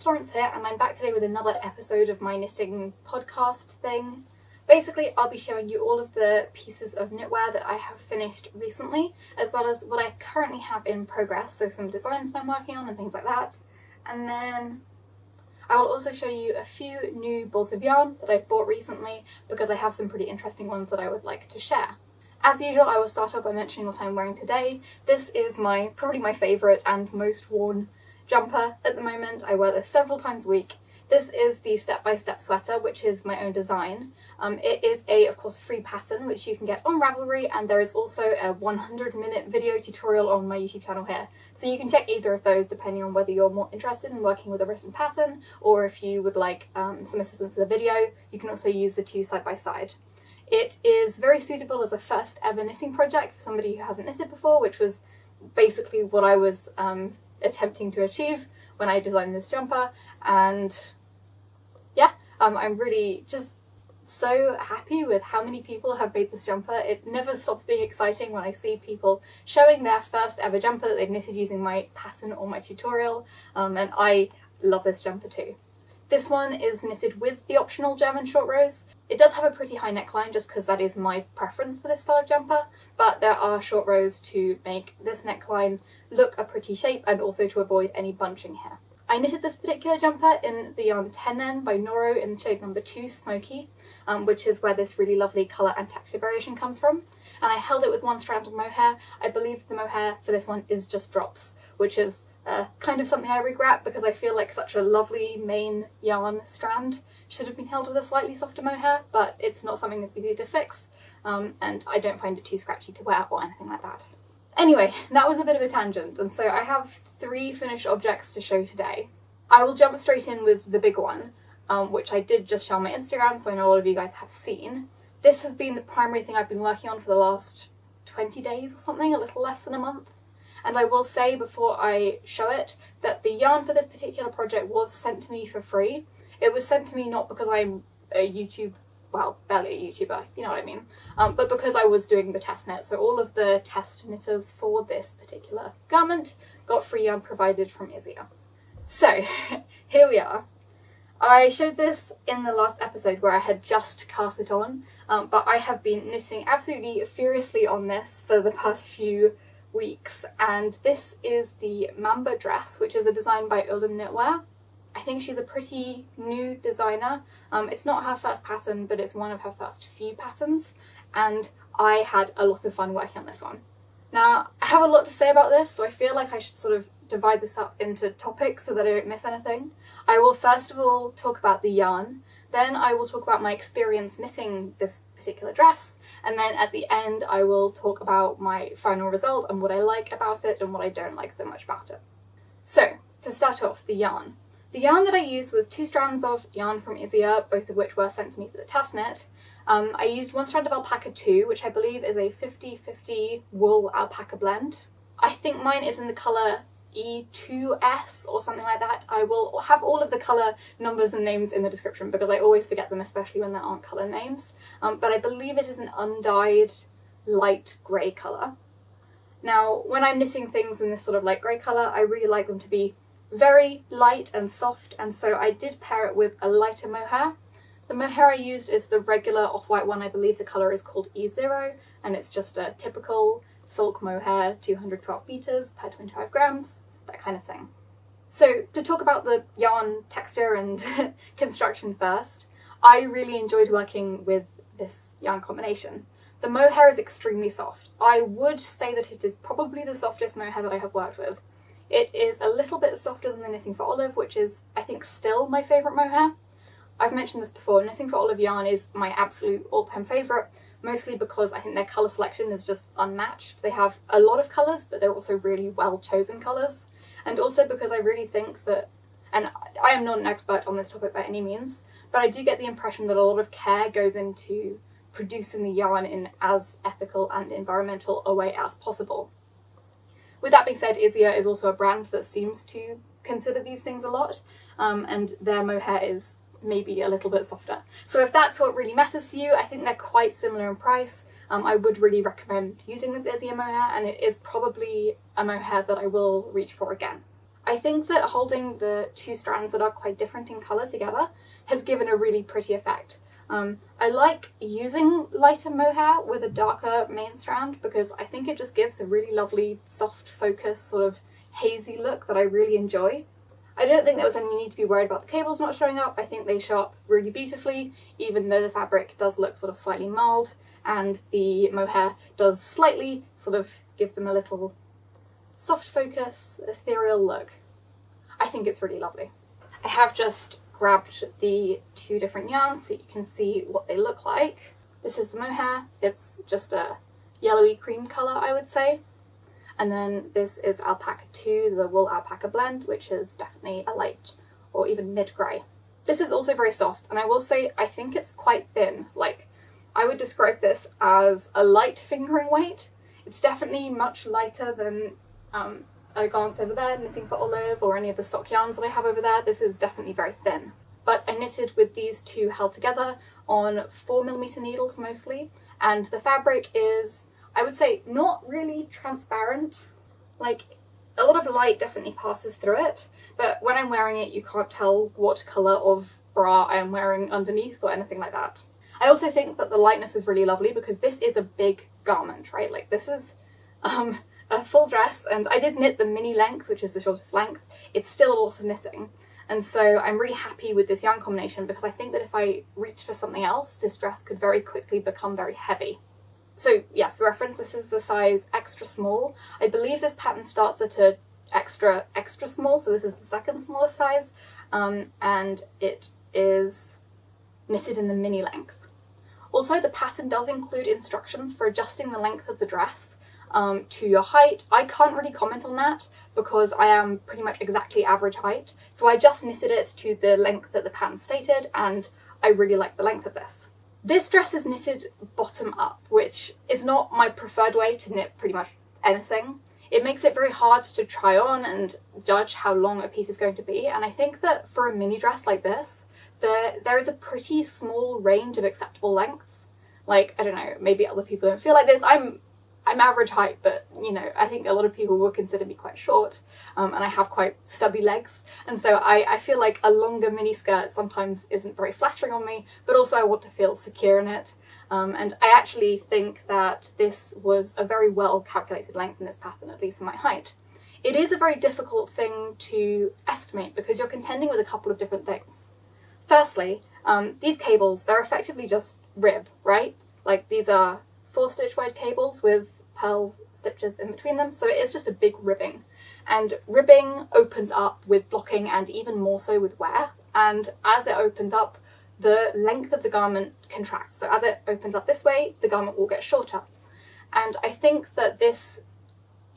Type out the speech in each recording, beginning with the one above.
Florence here, and I'm back today with another episode of my knitting podcast thing. Basically, I'll be showing you all of the pieces of knitwear that I have finished recently, as well as what I currently have in progress, so some designs that I'm working on and things like that. And then I will also show you a few new balls of yarn that I've bought recently, because I have some pretty interesting ones that I would like to share. As usual, I will start off by mentioning what I'm wearing today. This is probably my favourite and most worn jumper at the moment. I wear this several times a week. This is the step-by-step sweater, which is my own design. It is of course, free pattern, which you can get on Ravelry, and there is also a 100-minute video tutorial on my YouTube channel here. So you can check either of those depending on whether you're more interested in working with a written pattern, or if you would like some assistance with a video. You can also use the two side by side. It is very suitable as a first ever knitting project for somebody who hasn't knitted before, which was basically what I was attempting to achieve when I designed this jumper. And yeah, I'm really just so happy with how many people have made this jumper. It never stops being exciting when I see people showing their first ever jumper that they've knitted using my pattern or my tutorial, and I love this jumper too. This one is knitted with the optional German short rows. It does have a pretty high neckline just because that is my preference for this style of jumper, but there are short rows to make this neckline look a pretty shape and also to avoid any bunching here. I knitted this particular jumper in the yarn Tennen by Noro in shade number 2, Smokey, which is where this really lovely colour and texture variation comes from. And I held it with one strand of mohair. I believe the mohair for this one is just drops, which is kind of something I regret, because I feel like such a lovely main yarn strand should have been held with a slightly softer mohair, but it's not something that's easy to fix, and I don't find it too scratchy to wear or anything like that. Anyway, that was a bit of a tangent, and so I have 3 finished objects to show today. I will jump straight in with the big one, which I did just show on my Instagram, so I know a lot of you guys have seen. This has been the primary thing I've been working on for the last 20 days or something, a little less than a month. And I will say before I show it that the yarn for this particular project was sent to me for free. It was sent to me not because I'm a barely a YouTuber, you know what I mean, but because I was doing the test knit. So all of the test knitters for this particular garment got free yarn provided from Isager. So here we are. I showed this in the last episode where I had just cast it on, but I have been knitting absolutely furiously on this for the past few weeks, and this is the Mamba dress, which is a design by ullenknitwear. I think she's a pretty new designer. It's not her first pattern, but it's one of her first few patterns, and I had a lot of fun working on this one. Now, I have a lot to say about this, so I feel like I should sort of divide this up into topics so that I don't miss anything. I will first of all talk about the yarn, then I will talk about my experience knitting this particular dress, and then at the end I will talk about my final result and what I like about it and what I don't like so much about it. So, to start off, the yarn. The yarn that I used was 2 strands of yarn from Isager, both of which were sent to me for the test knit. I used 1 strand of alpaca 2, which I believe is a 50-50 wool alpaca blend. I think mine is in the colour E2S or something like that. I will have all of the colour numbers and names in the description because I always forget them, especially when there aren't colour names. But I believe it is an undyed light grey colour. Now, when I'm knitting things in this sort of light grey colour, I really like them to be very light and soft, and so I did pair it with a lighter mohair. The mohair I used is the regular off-white one. I believe the colour is called E0, and it's just a typical silk mohair, 212 meters per 25 grams, that kind of thing. So to talk about the yarn texture and construction first, I really enjoyed working with this yarn combination. The mohair is extremely soft. I would say that it is probably the softest mohair that I have worked with. It is a little bit softer than the Knitting for Olive, which is, I think, still my favourite mohair. I've mentioned this before, Knitting for Olive yarn is my absolute all-time favourite, mostly because I think their colour selection is just unmatched. They have a lot of colours, but they're also really well-chosen colours. And also because I really think that, and I am not an expert on this topic by any means, but I do get the impression that a lot of care goes into producing the yarn in as ethical and environmental a way as possible. With that being said, Isager is also a brand that seems to consider these things a lot, and their mohair is maybe a little bit softer. So if that's what really matters to you, I think they're quite similar in price. I would really recommend using this Isager mohair, and it is probably a mohair that I will reach for again. I think that holding the two strands that are quite different in colour together has given a really pretty effect. I like using lighter mohair with a darker main strand because I think it just gives a really lovely soft focus, sort of hazy look that I really enjoy. I don't think there was any need to be worried about the cables not showing up. I think they show up really beautifully, even though the fabric does look sort of slightly marled and the mohair does slightly sort of give them a little soft focus, ethereal look. I think it's really lovely. I have just grabbed the two different yarns so you can see what they look like. This is the mohair. It's just a yellowy cream colour, I would say. And then this is alpaca 2, the wool alpaca blend, which is definitely a light or even mid-grey. This is also very soft, and I will say I think it's quite thin. Like, I would describe this as a light fingering weight. It's definitely much lighter than a garment over there, knitting for Olive, or any of the sock yarns that I have over there. This is definitely very thin. But I knitted with these two held together on 4mm needles mostly, and the fabric is, I would say, not really transparent. Like, a lot of light definitely passes through it, but when I'm wearing it you can't tell what colour of bra I am wearing underneath or anything like that. I also think that the lightness is really lovely because this is a big garment, right? Like, this is a full dress, and I did knit the mini length, which is the shortest length. It's still a lot of knitting, and so I'm really happy with this yarn combination because I think that if I reached for something else, this dress could very quickly become very heavy. So yes, for reference, this is the size extra small. I believe this pattern starts at a extra small, so this is the second smallest size, and it is knitted in the mini length. Also, the pattern does include instructions for adjusting the length of the dress to your height. I can't really comment on that because I am pretty much exactly average height, so I just knitted it to the length that the pattern stated, and I really like the length of this. This dress is knitted bottom up, which is not my preferred way to knit pretty much anything. It makes it very hard to try on and judge how long a piece is going to be, and I think that for a mini dress like this, there is a pretty small range of acceptable lengths. Like, I don't know, maybe other people don't feel like this. I'm average height, but you know, I think a lot of people will consider me quite short, and I have quite stubby legs, and so I feel like a longer mini skirt sometimes isn't very flattering on me, but also I want to feel secure in it, and I actually think that this was a very well calculated length in this pattern, at least for my height. It is a very difficult thing to estimate because you're contending with a couple of different things. Firstly, these cables, they're effectively just rib, right? Like, these are 4-stitch wide cables with pearl stitches in between them, so it is just a big ribbing. And ribbing opens up with blocking and even more so with wear, and as it opens up, the length of the garment contracts. So as it opens up this way, the garment will get shorter. And I think that this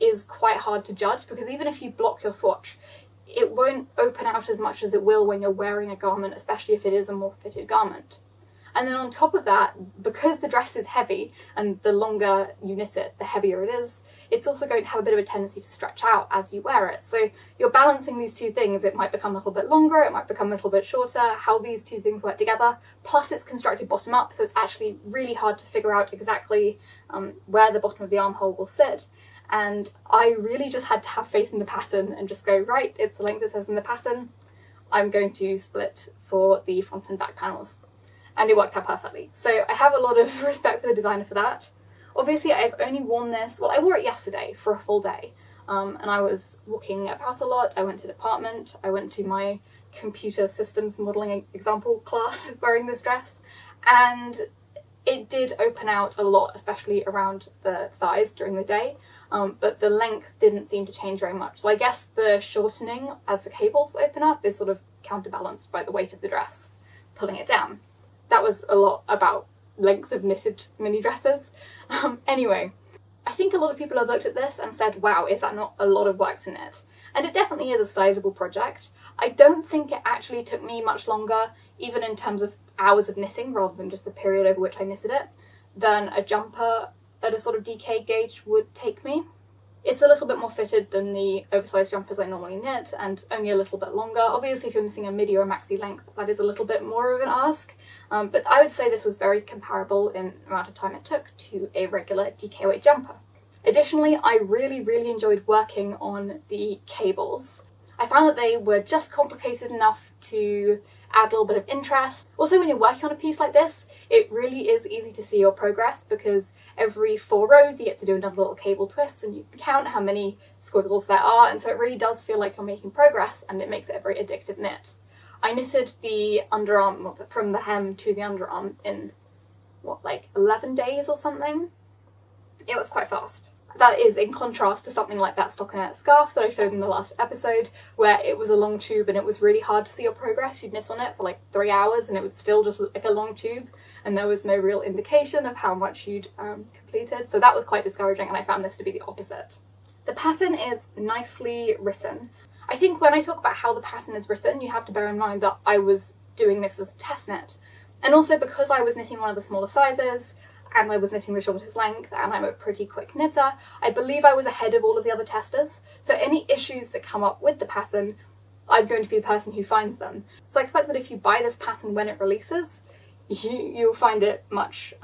is quite hard to judge because even if you block your swatch, it won't open out as much as it will when you're wearing a garment, especially if it is a more fitted garment. And then on top of that, because the dress is heavy and the longer you knit it, the heavier it is, it's also going to have a bit of a tendency to stretch out as you wear it. So you're balancing these two things. It might become a little bit longer, it might become a little bit shorter, how these two things work together. Plus it's constructed bottom up, so it's actually really hard to figure out exactly where the bottom of the armhole will sit. And I really just had to have faith in the pattern and just go, right, it's the length it says in the pattern. I'm going to split for the front and back panels. And it worked out perfectly. So I have a lot of respect for the designer for that. Obviously I've only worn this, well, I wore it yesterday for a full day, and I was walking about a lot. I went to the department, I went to my computer systems modelling example class wearing this dress, and it did open out a lot, especially around the thighs during the day, but the length didn't seem to change very much. So I guess the shortening as the cables open up is sort of counterbalanced by the weight of the dress pulling it down. That was a lot about length of knitted mini dresses. Anyway, I think a lot of people have looked at this and said, wow, is that not a lot of work to knit? And it definitely is a sizable project. I don't think it actually took me much longer, even in terms of hours of knitting rather than just the period over which I knitted it, than a jumper at a sort of DK gauge would take me. It's a little bit more fitted than the oversized jumpers I normally knit, and only a little bit longer. Obviously if you're knitting a midi or a maxi length, that is a little bit more of an ask, but I would say this was very comparable in the amount of time it took to a regular DK weight jumper. Additionally, I really enjoyed working on the cables. I I found that they were just complicated enough to add a little bit of interest. Also, when you're working on a piece like this, it really is easy to see your progress because every 4 rows you get to do another little cable twist and you can count how many squiggles there are, and so it really does feel like you're making progress and it makes it a very addictive knit. I knitted the underarm, from the hem to the underarm, in what, like 11 days or something? It was quite fast. That is in contrast to something like that stockinette scarf that I showed in the last episode, where it was a long tube and it was really hard to see your progress. You'd knit on it for like 3 hours and it would still just look like a long tube and there was no real indication of how much you'd completed, so that was quite discouraging, and I found this to be the opposite. The pattern is nicely written. I think when I talk about how the pattern is written, you have to bear in mind that I was doing this as a test knit, and also because I was knitting one of the smaller sizes, and I was knitting the shortest length, and I'm a pretty quick knitter, I believe I was ahead of all of the other testers, so any issues that come up with the pattern, I'm going to be the person who finds them. So I expect that if you buy this pattern when it releases, you'll find it much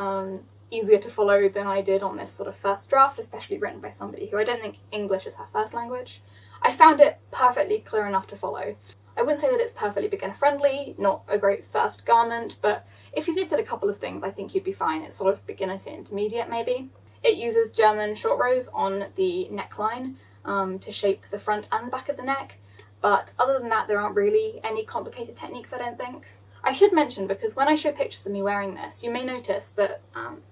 easier to follow than I did on this sort of first draft, especially written by somebody who I don't think English is her first language. I found it perfectly clear enough to follow. I wouldn't say that it's perfectly beginner friendly, not a great first garment, but if you've knitted a couple of things, I think you'd be fine. It's sort of beginner to intermediate maybe. It uses German short rows on the neckline to shape the front and the back of the neck, but other than that there aren't really any complicated techniques, I don't think. I should mention, because when I show pictures of me wearing this, you may notice that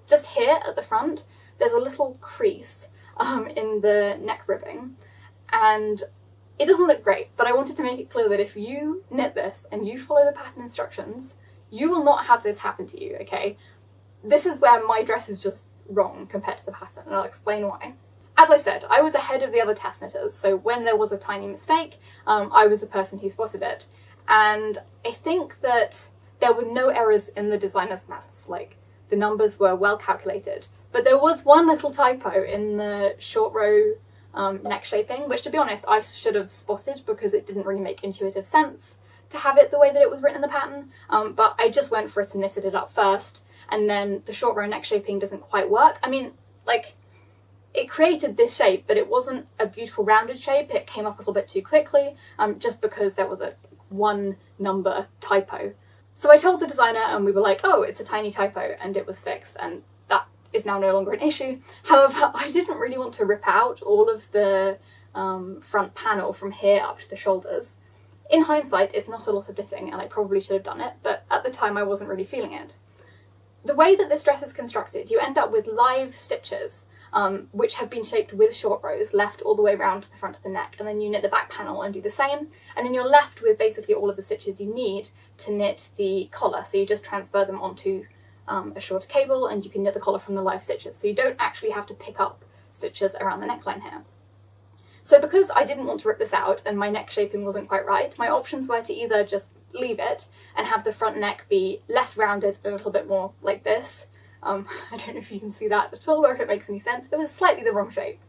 just here at the front there's a little crease in the neck ribbing, and it doesn't look great, but I wanted to make it clear that if you knit this and you follow the pattern instructions, you will not have this happen to you, okay? This is where my dress is just wrong compared to the pattern, and I'll explain why. As I said, I was ahead of the other test knitters, so when there was a tiny mistake, I was the person who spotted it. And I think that there were no errors in the designer's maths, like the numbers were well calculated, but there was one little typo in the short row neck shaping, which to be honest I should have spotted because it didn't really make intuitive sense to have it the way that it was written in the pattern, but I just went for it and knitted it up first, and then the short row neck shaping doesn't quite work. I mean, like, it created this shape, but it wasn't a beautiful rounded shape. It came up a little bit too quickly, just because there was a 1 number typo. So I told the designer and we were like, oh, it's a tiny typo, and it was fixed, and that is now no longer an issue. However, I didn't really want to rip out all of the front panel from here up to the shoulders. In hindsight, it's not a lot of knitting and I probably should have done it, but at the time I wasn't really feeling it. The way that this dress is constructed, you end up with live stitches, which have been shaped with short rows left all the way around to the front of the neck, and then you knit the back panel and do the same, and then you're left with basically all of the stitches you need to knit the collar, so you just transfer them onto a short cable and you can knit the collar from the live stitches, so you don't actually have to pick up stitches around the neckline here. So because I didn't want to rip this out and my neck shaping wasn't quite right, my options were to either just leave it and have the front neck be less rounded and a little bit more like this. I don't know if you can see that at all or if it makes any sense, it was slightly the wrong shape.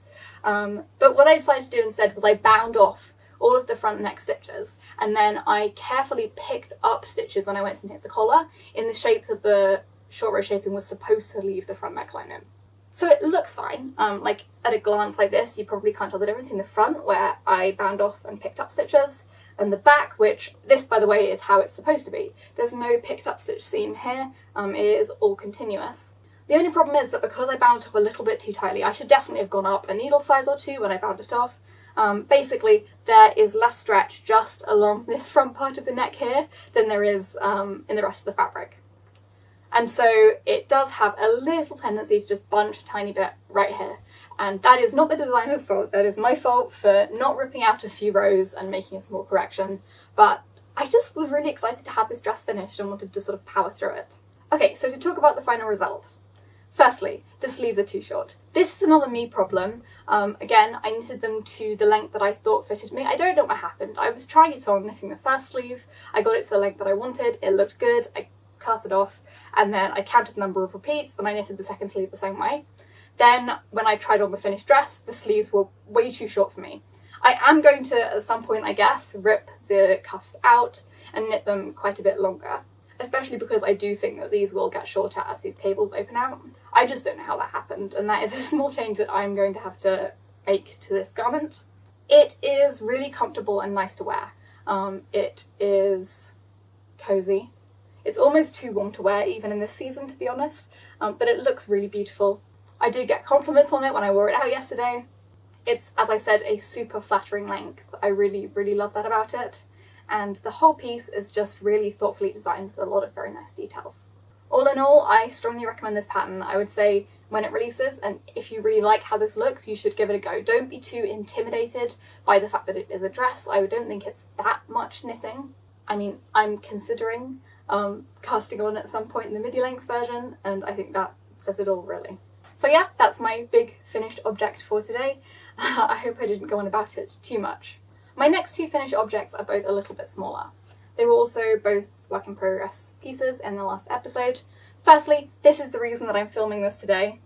But what I decided to do instead was I bound off all of the front neck stitches, and then I carefully picked up stitches when I went to knit the collar in the shape that the short row shaping was supposed to leave the front neckline in. So it looks fine. Like at a glance like this, you probably can't tell the difference in the front, where I bound off and picked up stitches, and the back, which this, by the way, is how it's supposed to be. There's no picked up stitch seam here. It is all continuous. The only problem is that because I bound it off a little bit too tightly, I should definitely have gone up a needle size or two when I bound it off. Basically, there is less stretch just along this front part of the neck here than there is in the rest of the fabric. And so it does have a little tendency to just bunch a tiny bit right here. And that is not the designer's fault, that is my fault for not ripping out a few rows and making a small correction. But I just was really excited to have this dress finished and wanted to sort of power through it. Okay, so to talk about the final result. Firstly, the sleeves are too short. This is another me problem. Again, I knitted them to the length that I thought fitted me. I don't know what happened. I was trying it on knitting the first sleeve, I got it to the length that I wanted, it looked good, I cast it off, and then I counted the number of repeats and I knitted the second sleeve the same way. Then when I tried on the finished dress, the sleeves were way too short for me. I am going to, at some point I guess, rip the cuffs out and knit them quite a bit longer, especially because I do think that these will get shorter as these cables open out. I just don't know how that happened, and that is a small change that I'm going to have to make to this garment. It is really comfortable and nice to wear. It is cozy. It's almost too warm to wear even in this season, to be honest, but it looks really beautiful. I did get compliments on it when I wore it out yesterday. It's, as I said, a super flattering length. I really, really love that about it. And the whole piece is just really thoughtfully designed with a lot of very nice details. All in all, I strongly recommend this pattern. I would say when it releases, and if you really like how this looks, you should give it a go. Don't be too intimidated by the fact that it is a dress. I don't think it's that much knitting. I mean, I'm considering casting on at some point in the midi-length version, and I think that says it all, really. So yeah, that's my big finished object for today. I hope I didn't go on about it too much. My next two finished objects are both a little bit smaller. They were also both work in progress pieces in the last episode. Firstly, this is the reason that I'm filming this today.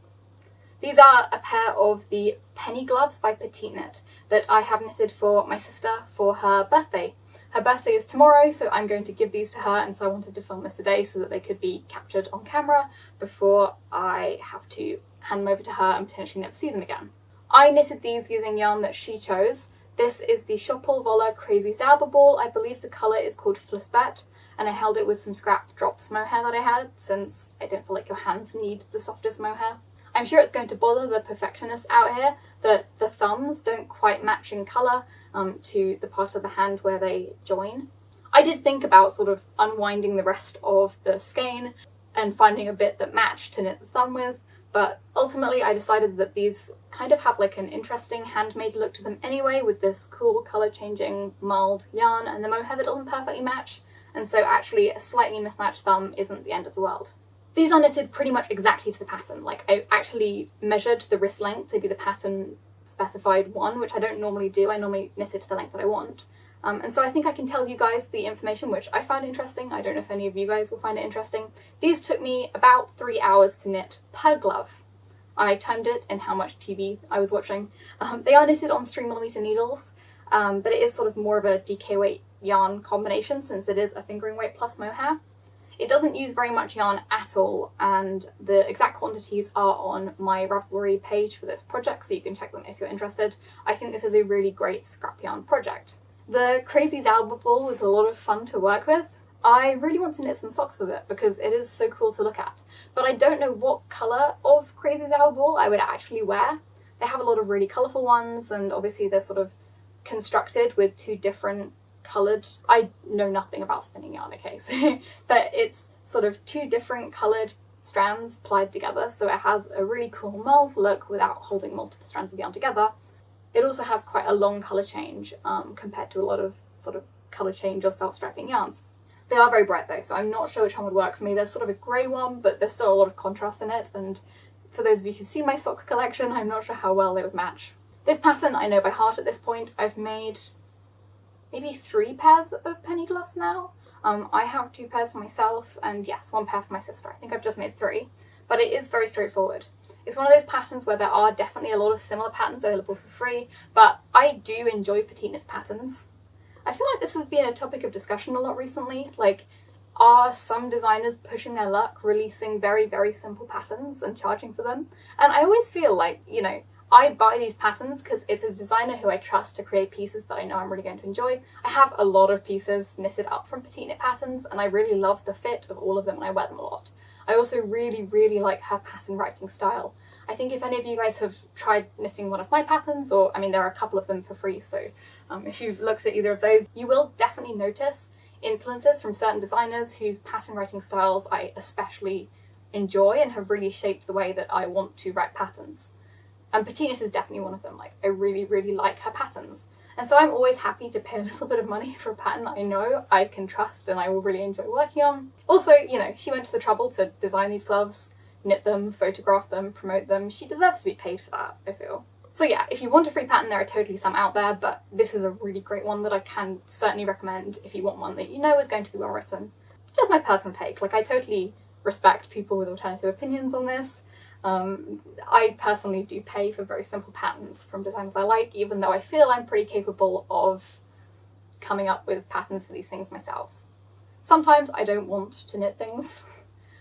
These are a pair of the penny gloves by Petite Knit that I have knitted for my sister for her birthday. Her birthday is tomorrow, so I'm going to give these to her, and so I wanted to film this today so that they could be captured on camera before I have to hand them over to her and potentially never see them again. I knitted these using yarn that she chose. This is the schoppel wolle crazy zauberball. I believe the colour is called flussbett, and I held it with some scrap drops mohair that I had, since I don't feel like your hands need the softest mohair. I'm sure it's going to bother the perfectionists out here that the thumbs don't quite match in colour to the part of the hand where they join. I did think about sort of unwinding the rest of the skein and finding a bit that matched to knit the thumb with, but ultimately I decided that these kind of have like an interesting handmade look to them anyway, with this cool colour changing mulled yarn and the mohair that doesn't perfectly match, and so actually a slightly mismatched thumb isn't the end of the world. These are knitted pretty much exactly to the pattern. Like, I actually measured the wrist length to be the pattern specified one, which I don't normally do. I normally knit it to the length that I want. And so I think I can tell you guys the information which I found interesting. I don't know if any of you guys will find it interesting. These took me about 3 hours to knit per glove. I timed it and how much TV I was watching. They are knitted on 3mm needles, but it is sort of more of a DK weight yarn combination since it is a fingering weight plus mohair. It doesn't use very much yarn at all, and the exact quantities are on my Ravelry page for this project, so you can check them if you're interested. I think this is a really great scrap yarn project. The crazy zauberball was a lot of fun to work with. I really want to knit some socks with it because it is so cool to look at, but I don't know what colour of crazy zauberball I would actually wear. They have a lot of really colourful ones, and obviously they're sort of constructed with two different coloured, I know nothing about spinning yarn, okay, so, but it's sort of two different coloured strands plied together, so it has a really cool mulled look without holding multiple strands of yarn together. It also has quite a long colour change compared to a lot of sort of colour change or self-striping yarns. They are very bright though, so I'm not sure which one would work for me. There's sort of a grey one, but there's still a lot of contrast in it, and for those of you who've seen my sock collection, I'm not sure how well they would match. This pattern I know by heart at this point. I've made maybe 3 pairs of penny gloves now. I have 2 pairs for myself, and yes, 1 pair for my sister. I think I've just made 3, but it is very straightforward. It's one of those patterns where there are definitely a lot of similar patterns available for free, but I do enjoy Petite Knit's patterns. I feel like this has been a topic of discussion a lot recently. Like, are some designers pushing their luck, releasing very, very simple patterns and charging for them? And I always feel like, you know, I buy these patterns because it's a designer who I trust to create pieces that I know I'm really going to enjoy. I have a lot of pieces knitted up from Petite Knit patterns, and I really love the fit of all of them and I wear them a lot. I also really, really like her pattern writing style. I think if any of you guys have tried knitting one of my patterns, or I mean there are a couple of them for free, so if you've looked at either of those, you will definitely notice influences from certain designers whose pattern writing styles I especially enjoy and have really shaped the way that I want to write patterns. And Petite Knit is definitely one of them. Like, I really, really like her patterns. And so I'm always happy to pay a little bit of money for a pattern that I know I can trust and I will really enjoy working on. Also, you know, she went to the trouble to design these gloves, knit them, photograph them, promote them. She deserves to be paid for that, I feel. So yeah, if you want a free pattern, there are totally some out there, but this is a really great one that I can certainly recommend if you want one that you know is going to be well written. Just my personal take. Like, I totally respect people with alternative opinions on this. I personally do pay for very simple patterns from designers I like, even though I feel I'm pretty capable of coming up with patterns for these things myself. Sometimes I don't want to knit things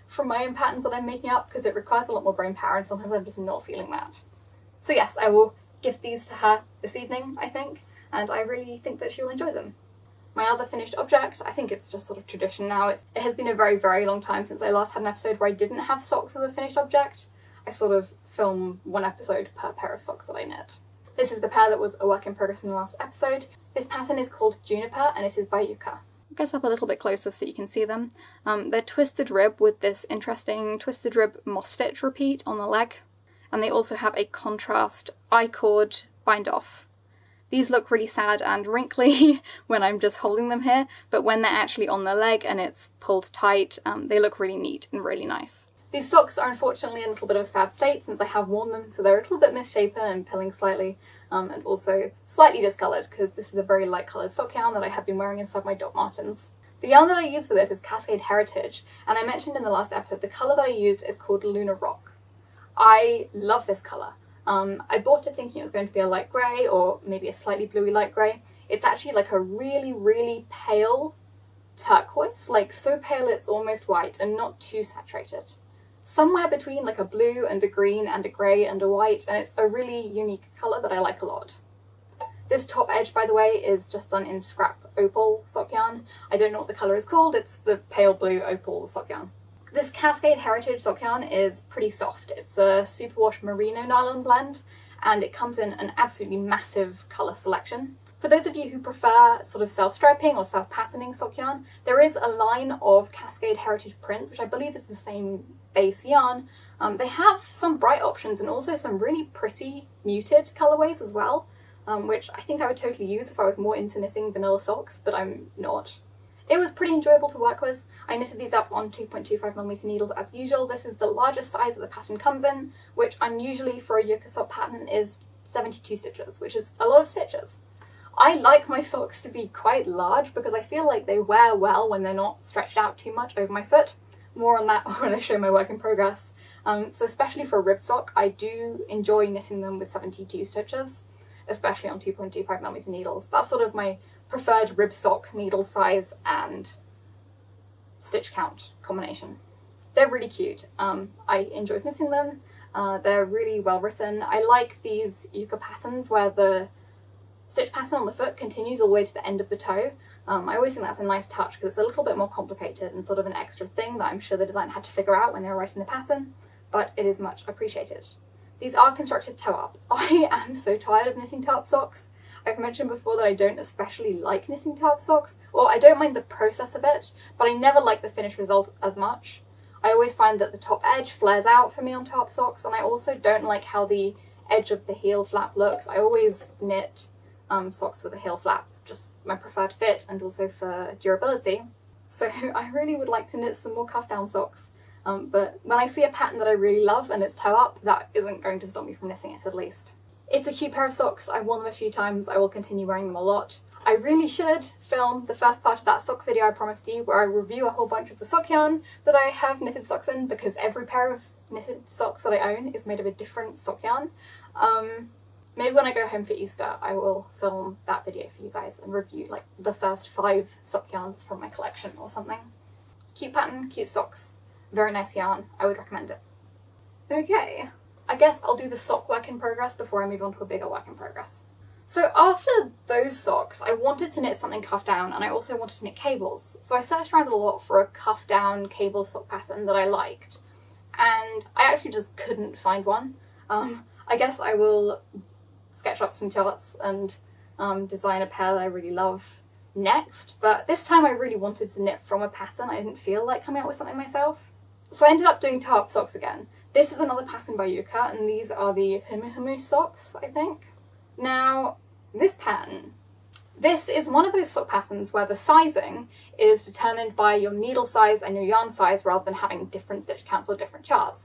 from my own patterns that I'm making up because it requires a lot more brain power, and sometimes I'm just not feeling that. So yes, I will gift these to her this evening, I think. and I really think that she will enjoy them. My other finished object, I think it's just sort of tradition now. It has been a very, very long time since I last had an episode where I didn't have socks as a finished object. I sort of film one episode per pair of socks that I knit. This is the pair that was a work in progress in the last episode. This pattern is called Juniper and it is by Yuka. I'll get up a little bit closer so that you can see them. They're twisted rib with this interesting twisted rib moss stitch repeat on the leg. And they also have a contrast I-cord bind off. These look really sad and wrinkly when I'm just holding them here, but when they're actually on the leg and it's pulled tight, they look really neat and really nice. These socks are unfortunately in a little bit of a sad state since I have worn them, so they're a little bit misshapen and pilling slightly, and also slightly discoloured because this is a very light coloured sock yarn that I have been wearing inside my Doc Martens. The yarn that I use for this is Cascade Heritage, and I mentioned in the last episode the colour that I used is called Lunar Rock. I love this colour. I bought it thinking it was going to be a light grey or maybe a slightly bluey light grey. It's actually like a really, really pale turquoise, like so pale it's almost white and not too saturated. Somewhere between like a blue and a green and a grey and a white, and it's a really unique colour that I like a lot. This top edge, by the way, is just done in scrap opal sock yarn. I don't know what the colour is called, it's the pale blue opal sock yarn. This Cascade Heritage sock yarn is pretty soft. It's a superwash merino nylon blend and it comes in an absolutely massive colour selection. For those of you who prefer sort of self-striping or self-patterning sock yarn, there is a line of Cascade Heritage prints, which I believe is the same base yarn. They have some bright options and also some really pretty muted colourways as well, which I think I would totally use if I was more into knitting vanilla socks, but I'm not. It was pretty enjoyable to work with. I knitted these up on 2.25mm needles as usual. This is the largest size that the pattern comes in, which unusually for a Yuka sock pattern is 72 stitches, which is a lot of stitches. I like my socks to be quite large because I feel like they wear well when they're not stretched out too much over my foot. More on that when I show my work in progress. So especially for a ribbed sock, I do enjoy knitting them with 72 stitches, especially on 2.25mm needles. That's sort of my preferred rib sock needle size and stitch count combination. They're really cute. I enjoyed knitting them. They're really well written. I like these Yuka patterns where the stitch pattern on the foot continues all the way to the end of the toe. I always think that's a nice touch because it's a little bit more complicated and sort of an extra thing that I'm sure the designer had to figure out when they were writing the pattern, but it is much appreciated. These are constructed toe-up. I am so tired of knitting toe-up socks. I've mentioned before that I don't especially like knitting toe-up socks, or I don't mind the process of it, but I never like the finished result as much. I always find that the top edge flares out for me on toe-up socks, and I also don't like how the edge of the heel flap looks. I always knit socks with a heel flap, just my preferred fit and also for durability. So I really would like to knit some more cuff down socks, but when I see a pattern that I really love and it's toe-up, that isn't going to stop me from knitting it at least. It's a cute pair of socks. I've worn them a few times. I will continue wearing them a lot. I really should film the first part of that sock video I promised you where I review a whole bunch of the sock yarn that I have knitted socks in, because every pair of knitted socks that I own is made of a different sock yarn. Maybe when I go home for Easter I will film that video for you guys and review like the first 5 sock yarns from my collection or something. Cute pattern, cute socks, very nice yarn. I would recommend it. Okay. I guess I'll do the sock work in progress before I move on to a bigger work in progress. So after those socks, I wanted to knit something cuff down and I also wanted to knit cables. So I searched around a lot for a cuff down cable sock pattern that I liked, and I actually just couldn't find one. I guess I will sketch up some charts and design a pair that I really love next, but this time I really wanted to knit from a pattern. I didn't feel like coming up with something myself. So I ended up doing toe-up socks again. This is another pattern by Yuka, and these are the Humu Humu socks, I think. Now, this pattern, this is one of those sock patterns where the sizing is determined by your needle size and your yarn size rather than having different stitch counts or different charts.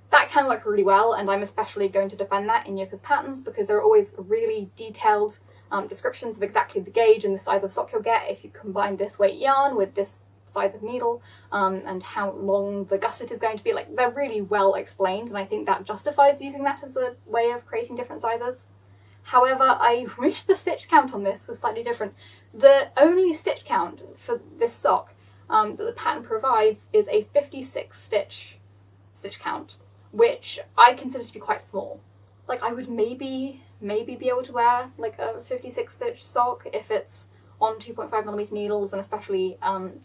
That can work really well, and I'm especially going to defend that in Yuka's patterns because there are always really detailed descriptions of exactly the gauge and the size of sock you'll get if you combine this weight yarn with this size of needle, and how long the gusset is going to be. Like, they're really well explained, and I think that justifies using that as a way of creating different sizes. However, I wish the stitch count on this was slightly different. The only stitch count for this sock that the pattern provides is a 56 stitch count, which I consider to be quite small. Like, I would maybe maybe be able to wear like a 56 stitch sock if it's on 2.5mm needles, and especially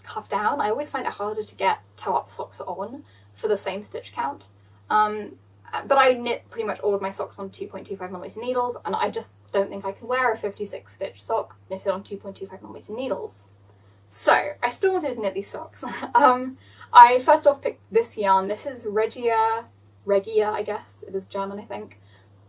cuffed down. I always find it harder to get toe up socks on for the same stitch count. But I knit pretty much all of my socks on 2.25mm needles, and I just don't think I can wear a 56 stitch sock knitted on 2.25mm needles. So I still wanted to knit these socks. I first off picked this yarn. This is regia, I guess, it is German I think,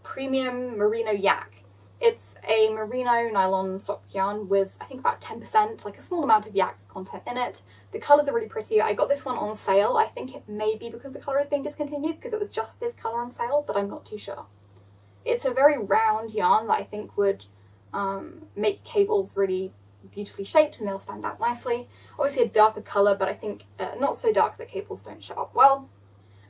premium merino yak. It's a merino nylon sock yarn with I think about 10%, like a small amount of yak content in it. The colours are really pretty. I got this one on sale. I think it may be because the colour is being discontinued because it was just this colour on sale, but I'm not too sure. It's a very round yarn that I think would make cables really beautifully shaped and they'll stand out nicely. Obviously a darker colour, but I think not so dark that cables don't show up well.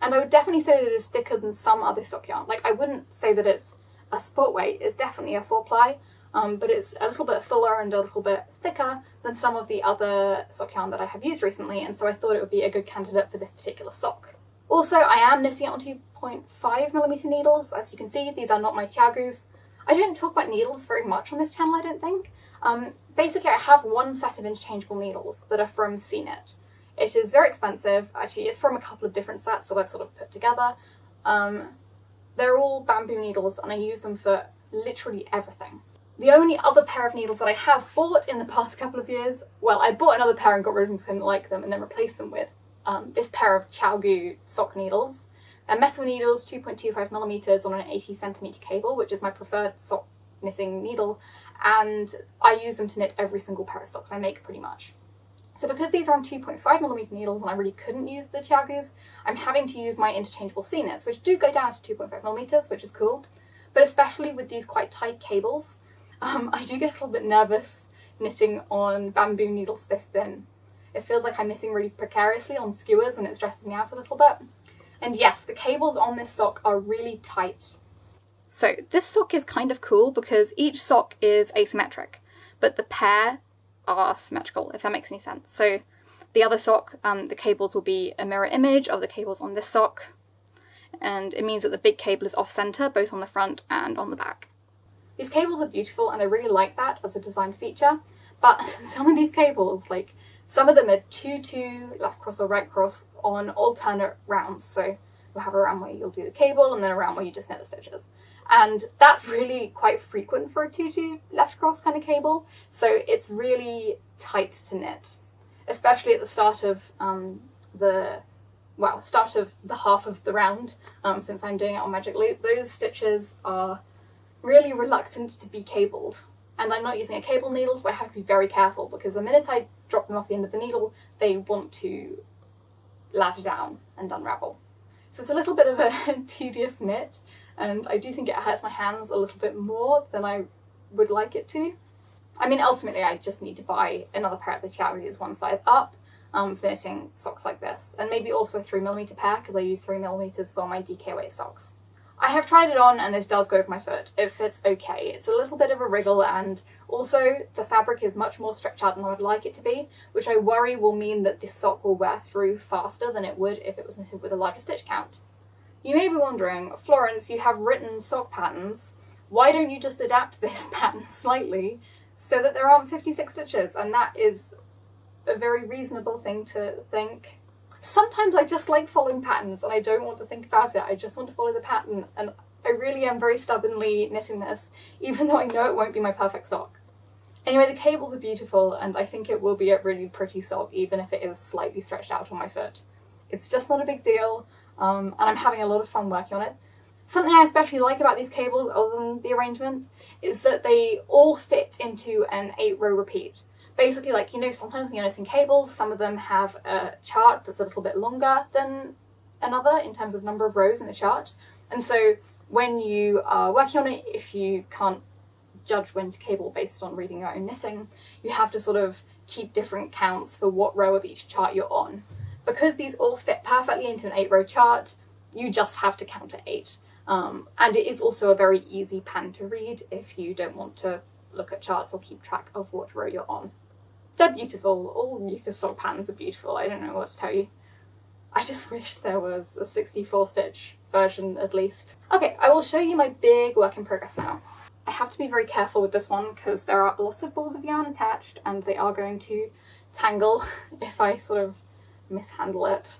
And I would definitely say that it is thicker than some other sock yarn. Like, I wouldn't say that it's a sport weight, it's definitely a 4-ply, but it's a little bit fuller and a little bit thicker than some of the other sock yarn that I have used recently, and so I thought it would be a good candidate for this particular sock. Also, I am knitting it on 2.5mm needles. As you can see, these are not my Chiaogus. I don't talk about needles very much on this channel, I don't think. Basically, I have one set of interchangeable needles that are from CNet. It is very expensive. Actually, it's from a couple of different sets that I've sort of put together. They're all bamboo needles and I use them for literally everything. The only other pair of needles that I have bought in the past couple of years, well, I bought another pair and got rid of them because I didn't like them and then replaced them with this pair of Chiaogu sock needles. They're metal needles, 2.25mm on an 80cm cable, which is my preferred sock knitting needle, and I use them to knit every single pair of socks I make pretty much. So because these are on 2.5mm needles and I really couldn't use the Chiaogus, I'm having to use my interchangeable C-knits, which do go down to 2.5mm, which is cool. But especially with these quite tight cables, I do get a little bit nervous knitting on bamboo needles this thin. It feels like I'm knitting really precariously on skewers and it stresses me out a little bit. And yes, the cables on this sock are really tight. So this sock is kind of cool because each sock is asymmetric, but the pair are symmetrical, if that makes any sense. So the other sock, the cables will be a mirror image of the cables on this sock, and it means that the big cable is off-center, both on the front and on the back. These cables are beautiful and I really like that as a design feature, but some of these cables, like some of them are 2-2 left cross or right cross on alternate rounds. So you'll have a round where you'll do the cable and then a round where you just knit the stitches. And that's really quite frequent for a 2-2 left cross kind of cable, so it's really tight to knit, especially at the start of the half of the round, since I'm doing it on Magic Loop. Those stitches are really reluctant to be cabled, and I'm not using a cable needle, so I have to be very careful because the minute I drop them off the end of the needle, they want to ladder down and unravel. So it's a little bit of a tedious knit, and I do think it hurts my hands a little bit more than I would like it to. I mean, ultimately I just need to buy another pair of the Chiaogus one size up for knitting socks like this, and maybe also a 3mm pair because I use 3mm for my DK weight socks. I have tried it on and this does go over my foot. It fits okay. It's a little bit of a wriggle, and also the fabric is much more stretched out than I would like it to be, which I worry will mean that this sock will wear through faster than it would if it was knitted with a larger stitch count. You may be wondering, Florence, you have written sock patterns. Why don't you just adapt this pattern slightly so that there aren't 56 stitches? And that is a very reasonable thing to think. Sometimes I just like following patterns and I don't want to think about it. I just want to follow the pattern, and I really am very stubbornly knitting this, even though I know it won't be my perfect sock. Anyway, the cables are beautiful and I think it will be a really pretty sock even if it is slightly stretched out on my foot. It's just not a big deal, and I'm having a lot of fun working on it. Something I especially like about these cables, other than the arrangement, is that they all fit into an 8-row repeat. Basically, like, you know, sometimes when you're knitting cables, some of them have a chart that's a little bit longer than another in terms of number of rows in the chart. And so when you are working on it, if you can't judge when to cable based on reading your own knitting, you have to sort of keep different counts for what row of each chart you're on. Because these all fit perfectly into an 8-row chart, you just have to count to 8. And it is also a very easy pattern to read if you don't want to look at charts or keep track of what row you're on. They're beautiful. All Yuka sock patterns are beautiful. I don't know what to tell you. I just wish there was a 64 stitch version at least. Okay, I will show you my big work in progress now. I have to be very careful with this one because there are a lot of balls of yarn attached and they are going to tangle if I sort of mishandle it.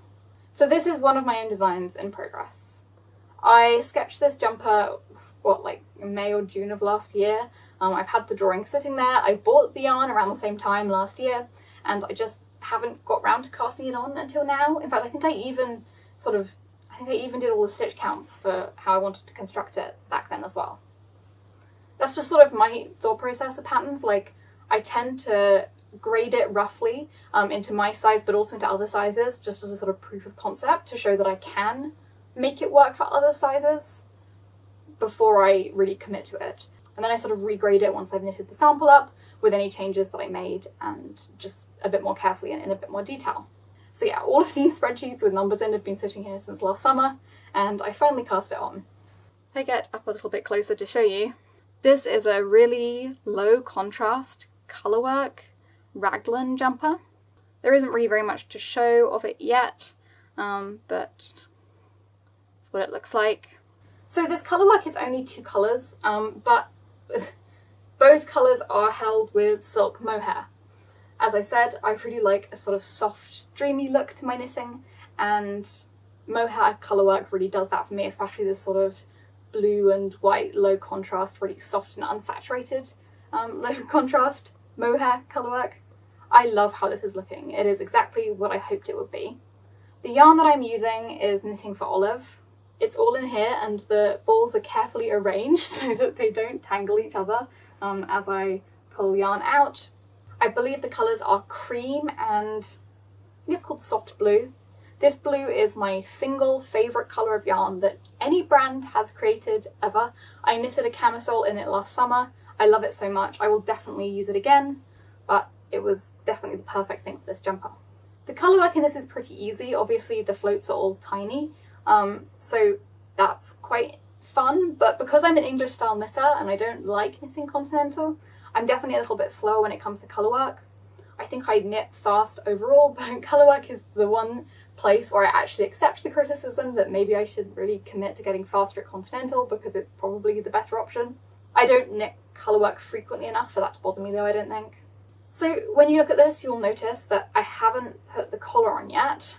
So this is one of my own designs in progress. I sketched this jumper, like May or June of last year. I've had the drawing sitting there. I bought the yarn around the same time last year and I just haven't got round to casting it on until now. In fact, I think I even did all the stitch counts for how I wanted to construct it back then as well. That's just sort of my thought process with patterns. Like, I tend to grade it roughly into my size but also into other sizes, just as a sort of proof of concept to show that I can make it work for other sizes before I really commit to it. And then I sort of regrade it once I've knitted the sample up with any changes that I made and just a bit more carefully and in a bit more detail. So yeah, all of these spreadsheets with numbers in have been sitting here since last summer and I finally cast it on. If I get up a little bit closer to show you, this is a really low contrast colourwork raglan jumper. There isn't really very much to show of it yet, but that's what it looks like. So this colourwork is only 2 colours, but both colours are held with silk mohair. As I said, I really like a sort of soft, dreamy look to my knitting, and mohair colourwork really does that for me, especially this sort of blue and white, low contrast, really soft and unsaturated low contrast mohair colourwork. I love how this is looking. It is exactly what I hoped it would be. The yarn that I'm using is Knitting for Olive. It's all in here and the balls are carefully arranged so that they don't tangle each other as I pull yarn out. I believe the colours are cream and I think it's called soft blue. This blue is my single favourite colour of yarn that any brand has created ever. I knitted a camisole in it last summer. I love it so much. I will definitely use it again, but it was definitely the perfect thing for this jumper. The colourwork in this is pretty easy. Obviously the floats are all tiny, so that's quite fun, but because I'm an English style knitter and I don't like knitting continental, I'm definitely a little bit slower when it comes to colourwork. I think I knit fast overall, but colourwork is the one place where I actually accept the criticism that maybe I should really commit to getting faster at continental because it's probably the better option. I don't knit colourwork frequently enough for that to bother me though, I don't think. So when you look at this, you'll notice that I haven't put the collar on yet.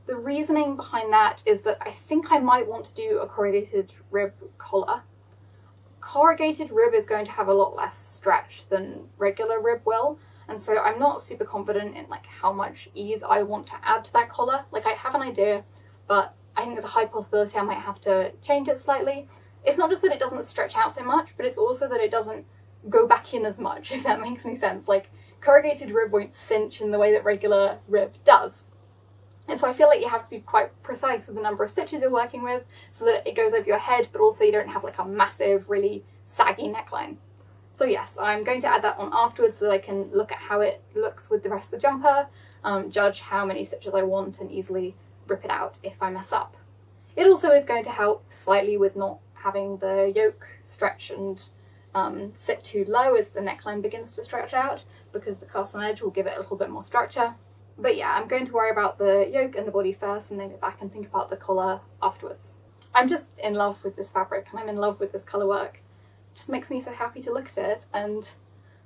The reasoning behind that is that I think I might want to do a corrugated rib collar. Corrugated rib is going to have a lot less stretch than regular rib will, and so I'm not super confident in like how much ease I want to add to that collar. Like, I have an idea, but I think there's a high possibility I might have to change it slightly. It's not just that it doesn't stretch out so much, but it's also that it doesn't go back in as much, if that makes any sense. Like, corrugated rib won't cinch in the way that regular rib does. And so I feel like you have to be quite precise with the number of stitches you're working with so that it goes over your head, but also you don't have like a massive, really saggy neckline. So yes, I'm going to add that on afterwards so that I can look at how it looks with the rest of the jumper, judge how many stitches I want and easily rip it out if I mess up. It also is going to help slightly with not having the yoke stretch and sit too low as the neckline begins to stretch out, because the cast on edge will give it a little bit more structure. But yeah, I'm going to worry about the yoke and the body first and then go back and think about the collar afterwards. I'm just in love with this fabric and I'm in love with this colourwork. It just makes me so happy to look at it, and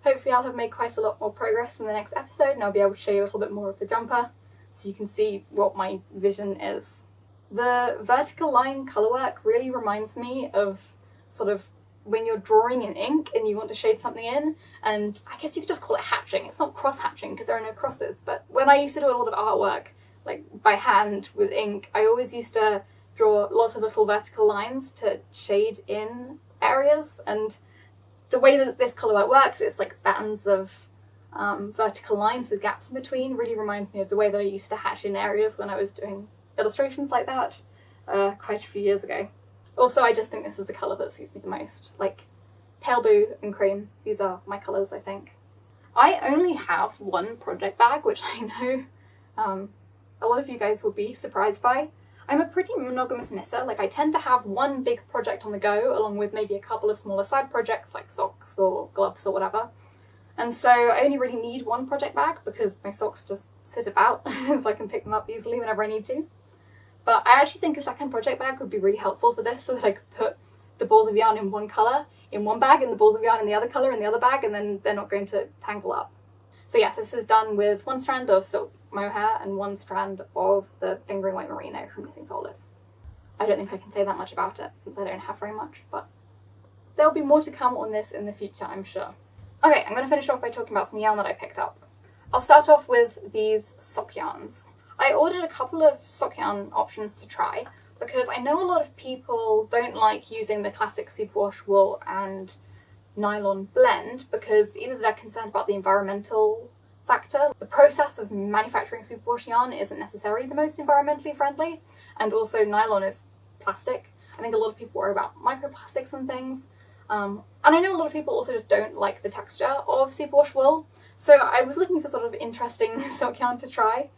hopefully I'll have made quite a lot more progress in the next episode and I'll be able to show you a little bit more of the jumper so you can see what my vision is. The vertical line colourwork really reminds me of sort of when you're drawing in ink and you want to shade something in, and I guess you could just call it hatching. It's not cross hatching because there are no crosses, but when I used to do a lot of artwork like by hand with ink, I always used to draw lots of little vertical lines to shade in areas, and the way that this colourwork works, it's like bands of vertical lines with gaps in between, really reminds me of the way that I used to hatch in areas when I was doing illustrations like that quite a few years ago. Also, I just think this is the colour that suits me the most. Like, pale blue and cream, these are my colours, I think. I only have one project bag, which I know a lot of you guys will be surprised by. I'm a pretty monogamous knitter. Like, I tend to have one big project on the go, along with maybe a couple of smaller side projects like socks or gloves or whatever. And so I only really need one project bag because my socks just sit about, so I can pick them up easily whenever I need to. But I actually think a second project bag would be really helpful for this, so that I could put the balls of yarn in one colour in one bag and the balls of yarn in the other colour in the other bag, and then they're not going to tangle up. So yeah, this is done with 1 strand of silk mohair and 1 strand of the fingering weight merino from Knitting for Olive. I don't think I can say that much about it since I don't have very much, but there'll be more to come on this in the future, I'm sure. Okay, I'm going to finish off by talking about some yarn that I picked up. I'll start off with these sock yarns. I ordered a couple of sock yarn options to try because I know a lot of people don't like using the classic superwash wool and nylon blend because either they're concerned about the environmental factor, the process of manufacturing superwash yarn isn't necessarily the most environmentally friendly, and also nylon is plastic. I think a lot of people worry about microplastics and things, and I know a lot of people also just don't like the texture of superwash wool, so I was looking for sort of interesting sock yarn to try.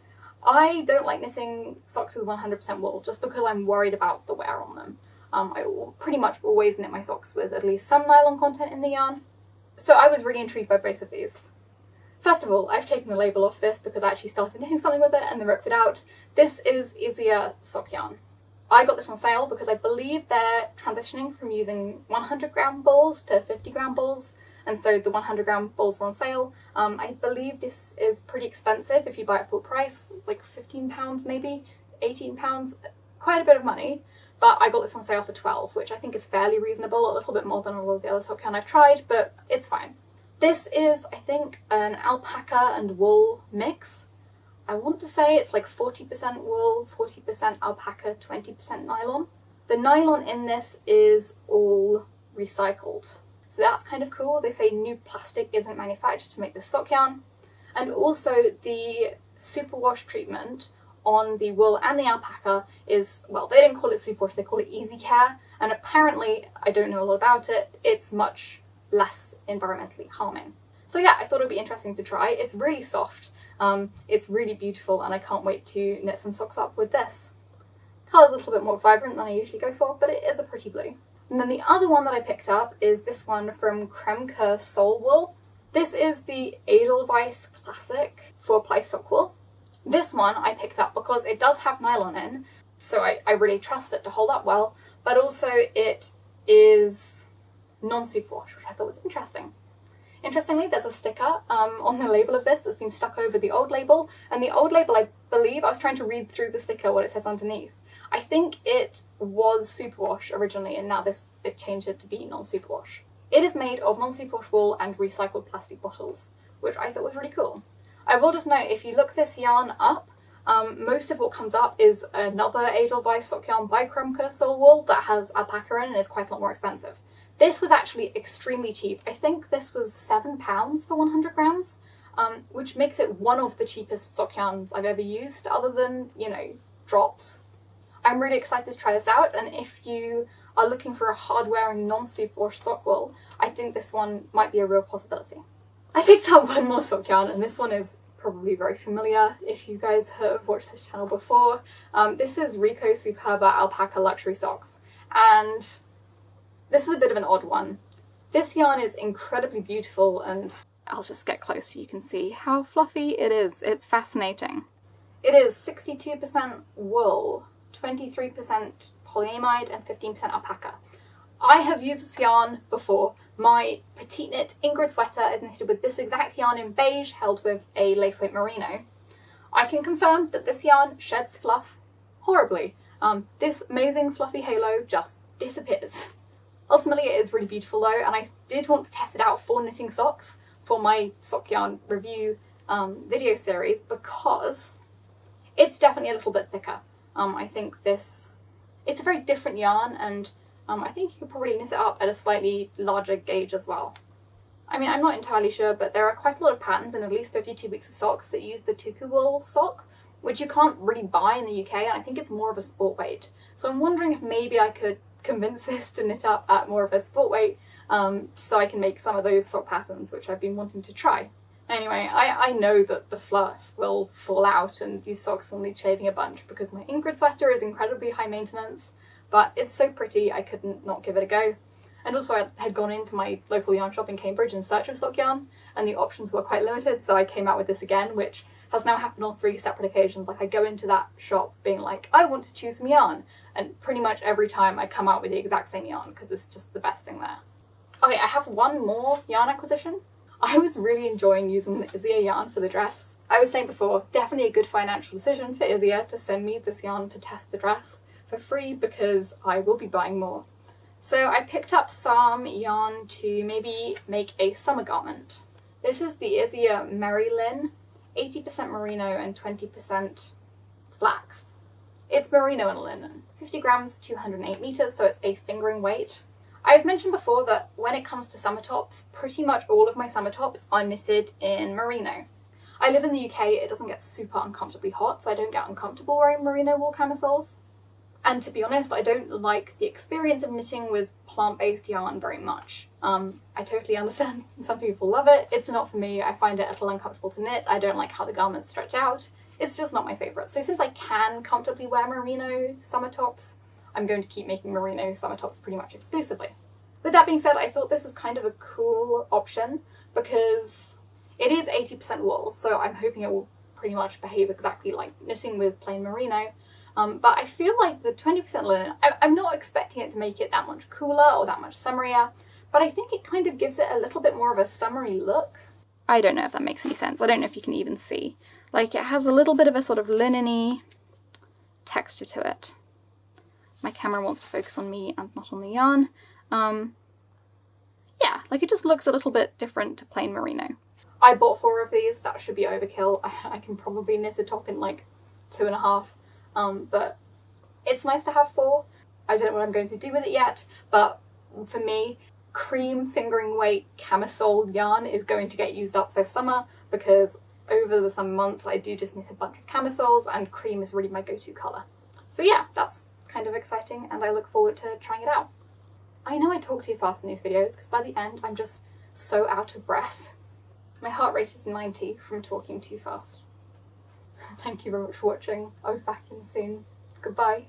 I don't like knitting socks with 100% wool just because I'm worried about the wear on them. I pretty much always knit my socks with at least some nylon content in the yarn, so I was really intrigued by both of these. First of all, I've taken the label off this because I actually started knitting something with it and then ripped it out. This is Isager sock yarn. I got this on sale because I believe they're transitioning from using 100-gram balls to 50-gram balls, and so the 100-gram balls were on sale. I believe this is pretty expensive if you buy it full price, like £15 maybe, £18, quite a bit of money. But I got this on sale for $12, which I think is fairly reasonable, a little bit more than a lot of the other sock yarn I've tried, but it's fine. This is, I think, an alpaca and wool mix. I want to say it's like 40% wool, 40% alpaca, 20% nylon. The nylon in this is all recycled, so that's kind of cool. They say new plastic isn't manufactured to make this sock yarn. And also the superwash treatment on the wool and the alpaca is, well, they didn't call it superwash, they call it easy care, and apparently, I don't know a lot about it, it's much less environmentally harming. So yeah, I thought it would be interesting to try. It's really soft, it's really beautiful, and I can't wait to knit some socks up with this. Colour's a little bit more vibrant than I usually go for, but it is a pretty blue. And then the other one that I picked up is this one from Kremke Soul Wool. This is the Edelweiss Classic 4-ply sock wool. This one I picked up because it does have nylon in, so I really trust it to hold up well, but also it is non-superwash, which I thought was interesting. Interestingly, there's a sticker on the label of this that's been stuck over the old label, and the old label, I believe, I was trying to read through the sticker what it says underneath. I think it was superwash originally, and now it changed it to be non-superwash. It is made of non-superwash wool and recycled plastic bottles, which I thought was really cool. I will just note, if you look this yarn up, most of what comes up is another Edelweiss sock yarn by Kremke Soul Wool that has alpaca in and is quite a lot more expensive. This was actually extremely cheap. I think this was £7 for 100 grams, which makes it one of the cheapest sock yarns I've ever used, other than, you know, drops. I'm really excited to try this out, and if you are looking for a hard-wearing non-superwash sock wool, I think this one might be a real possibility. I picked up one more sock yarn, and this one is probably very familiar if you guys have watched this channel before. This is Rico Superba Alpaca Luxury Socks, and this is a bit of an odd one. This yarn is incredibly beautiful, and I'll just get close so you can see how fluffy it is. It's fascinating. It is 62% wool, 23% polyamide, and 15% alpaca. I have used this yarn before. My petite knit Ingrid sweater is knitted with this exact yarn in beige, held with a lace weight merino. I can confirm that this yarn sheds fluff horribly. This amazing fluffy halo just disappears. Ultimately, it is really beautiful though, and I did want to test it out for knitting socks for my sock yarn review video series because it's definitely a little bit thicker. I think it's a very different yarn, and I think you could probably knit it up at a slightly larger gauge as well. I mean, I'm not entirely sure, but there are quite a lot of patterns in at least 52 weeks of socks that use the tuku wool sock, which you can't really buy in the UK, and I think it's more of a sport weight. So I'm wondering if maybe I could convince this to knit up at more of a sport weight, so I can make some of those sock patterns, which I've been wanting to try. Anyway, I know that the fluff will fall out and these socks will need shaving a bunch because my Ingrid sweater is incredibly high maintenance, but it's so pretty I couldn't not give it a go. And also I had gone into my local yarn shop in Cambridge in search of sock yarn, and the options were quite limited, so I came out with this again, which has now happened on 3 separate occasions. Like, I go into that shop being like, I want to choose some yarn, and pretty much every time I come out with the exact same yarn because it's just the best thing there. Okay, I have one more yarn acquisition. I was really enjoying using the Isager yarn for the dress. I was saying before, definitely a good financial decision for Isager to send me this yarn to test the dress for free because I will be buying more. So I picked up some yarn to maybe make a summer garment. This is the Isager Merino, 80% merino and 20% flax. It's merino and linen, 50 grams, 208 meters, so it's a fingering weight. I've mentioned before that when it comes to summer tops, pretty much all of my summer tops are knitted in merino. I live in the UK, it doesn't get super uncomfortably hot, so I don't get uncomfortable wearing merino wool camisoles. And to be honest, I don't like the experience of knitting with plant-based yarn very much. I totally understand some people love it. It's not for me. I find it a little uncomfortable to knit. I don't like how the garments stretch out. It's just not my favourite. So since I can comfortably wear merino summer tops, I'm going to keep making merino summer tops pretty much exclusively. With that being said, I thought this was kind of a cool option because it is 80% wool, so I'm hoping it will pretty much behave exactly like knitting with plain merino. But I feel like the 20% linen, I'm not expecting it to make it that much cooler or that much summerier, but I think it kind of gives it a little bit more of a summery look. I don't know if that makes any sense. I don't know if you can even see. Like, it has a little bit of a sort of linen-y texture to it. My camera wants to focus on me and not on the yarn. Yeah, like it just looks a little bit different to plain merino. I bought 4 of these. That should be overkill. I can probably knit a top in like 2.5. But it's nice to have 4. I don't know what I'm going to do with it yet, but for me, cream fingering weight camisole yarn is going to get used up this summer because over the summer months I do just knit a bunch of camisoles and cream is really my go-to colour. So yeah, that's kind of exciting and I look forward to trying it out. I know I talk too fast in these videos because by the end I'm just so out of breath. My heart rate is 90 from talking too fast. Thank you very much for watching. I'll be back in soon. Goodbye.